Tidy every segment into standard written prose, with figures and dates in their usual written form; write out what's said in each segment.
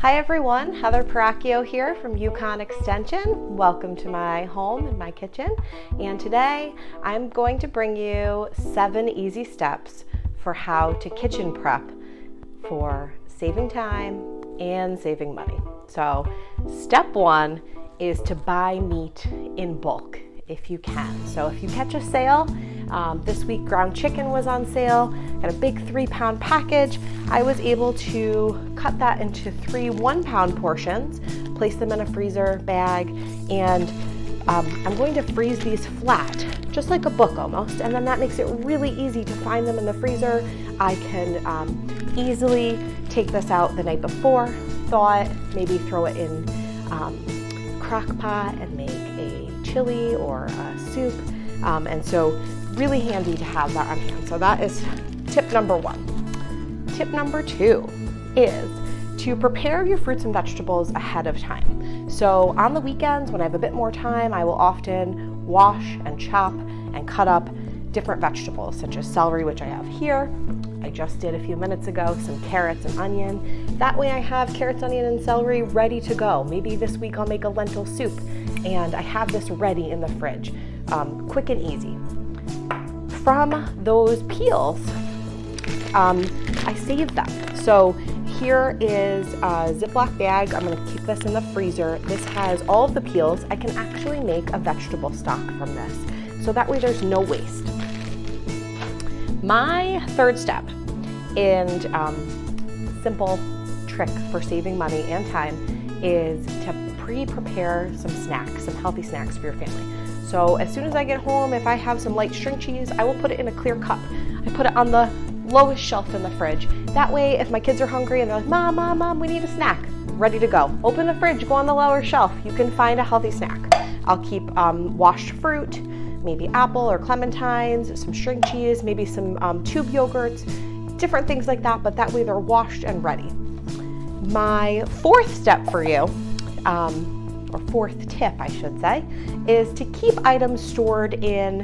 Hi everyone, Heather Paracchio here from Yukon Extension. Welcome to my home and my kitchen. And today I'm going to bring you 7 easy steps for how to kitchen prep for saving time and saving money. So step 1 is to buy meat in bulk if you can. So if you catch a sale, this week ground chicken was on sale, got a big 3-pound package. I was able to cut that into 3 1-pound portions, place them in a freezer bag, and I'm going to freeze these flat, just like a book almost, and then that makes it really easy to find them in the freezer. I can easily take this out the night before, thaw it, maybe throw it in crock pot and make a chili or a soup, and so really handy to have that on hand. So that is tip number 1. Tip number 2 is to prepare your fruits and vegetables ahead of time. So on the weekends when I have a bit more time, I will often wash and chop and cut up different vegetables such as celery, which I have here. I just did a few minutes ago, some carrots and onion. That way I have carrots, onion, and celery ready to go. Maybe this week I'll make a lentil soup and I have this ready in the fridge, quick and easy. From those peels, I save them. So here is a Ziploc bag. I'm gonna keep this in the freezer. This has all of the peels. I can actually make a vegetable stock from this. So that way there's no waste. My third step and simple trick for saving money and time is to pre-prepare some snacks, some healthy snacks for your family. So as soon as I get home, if I have some light string cheese, I will put it in a clear cup. I put it on the lowest shelf in the fridge. That way, if my kids are hungry and they're like, Mom, we need a snack, ready to go. Open the fridge, go on the lower shelf. You can find a healthy snack. I'll keep washed fruit, maybe apple or clementines, some string cheese, maybe some tube yogurts, different things like that, but that way they're washed and ready. My fourth step for you, or fourth tip I should say, is to keep items stored in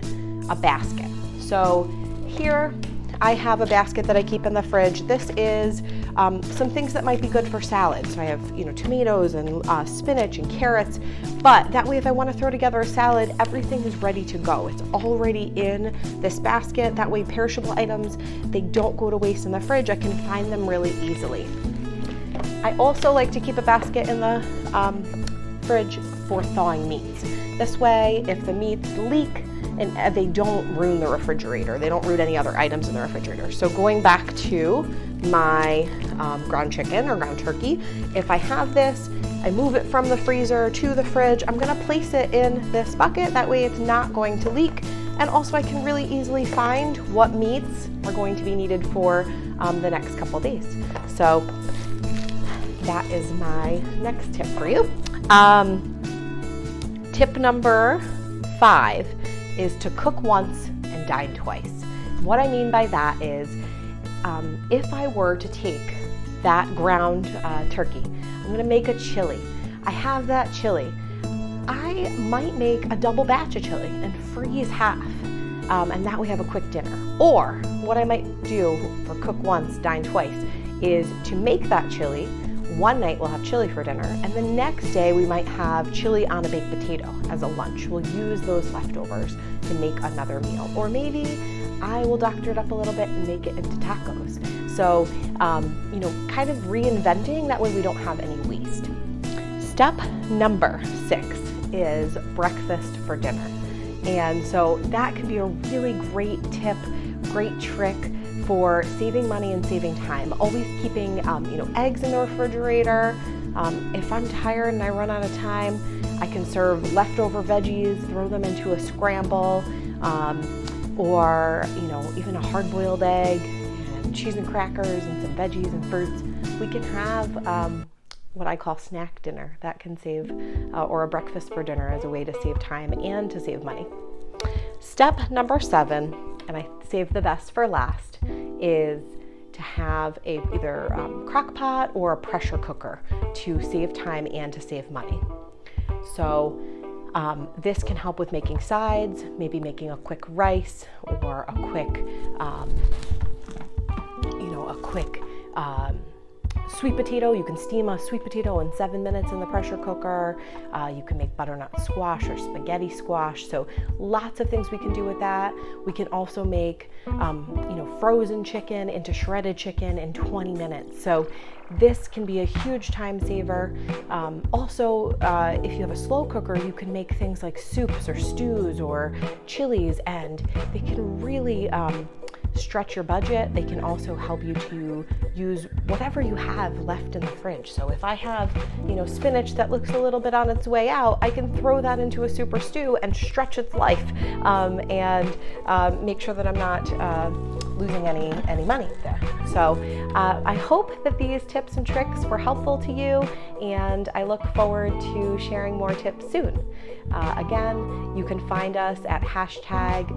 a basket. So here I have a basket that I keep in the fridge. This is some things that might be good for salad. So I have tomatoes and spinach and carrots, but that way if I want to throw together a salad, everything is ready to go. It's already in this basket. That way perishable items, they don't go to waste in the fridge. I can find them really easily. I also like to keep a basket in the fridge for thawing meats. This way, if the meats leak, and they don't ruin the refrigerator. They don't ruin any other items in the refrigerator. So going back to my ground chicken or ground turkey, if I have this, I move it from the freezer to the fridge. I'm gonna place it in this bucket. That way it's not going to leak. And also I can really easily find what meats are going to be needed for the next couple days. So that is my next tip for you. Tip number 5 is to cook once and dine twice. What I mean by that is if I were to take that ground turkey, I'm gonna make a chili. I have that chili. I might make a double batch of chili and freeze half, and that way have a quick dinner. Or what I might do for cook once, dine twice is to make that chili. One night we'll have chili for dinner, and the next day we might have chili on a baked potato as a lunch. We'll use those leftovers to make another meal. Or maybe I will doctor it up a little bit and make it into tacos. So, kind of reinventing, that way we don't have any waste. Step number 6 is breakfast for dinner. And so that can be a really great tip, great trick for saving money and saving time. Always keeping eggs in the refrigerator. If I'm tired and I run out of time, I can serve leftover veggies, throw them into a scramble, or even a hard-boiled egg and cheese and crackers and some veggies and fruits. We can have what I call snack dinner. That can save, or a breakfast for dinner as a way to save time and to save money. Step number 7, and I saved the best for last, is to have either crock pot or a pressure cooker to save time and to save money. So this can help with making sides, maybe making a quick rice or a quick sweet potato. You can steam a sweet potato in 7 minutes in the pressure cooker. You can make butternut squash or spaghetti squash. So lots of things we can do with that. We can also make frozen chicken into shredded chicken in 20 minutes. So this can be a huge time saver. Also, if you have a slow cooker, you can make things like soups or stews or chilies, and they can really stretch your budget. They can also help you to use whatever you have left in the fridge. So if I have, spinach that looks a little bit on its way out, I can throw that into a super stew and stretch its life, and make sure that I'm not losing any money there. So I hope that these tips and tricks were helpful to you, and I look forward to sharing more tips soon. Again, you can find us at hashtag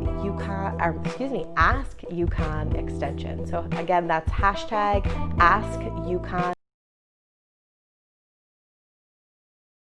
Ask UConn Extension. So again, that's hashtag Ask UConn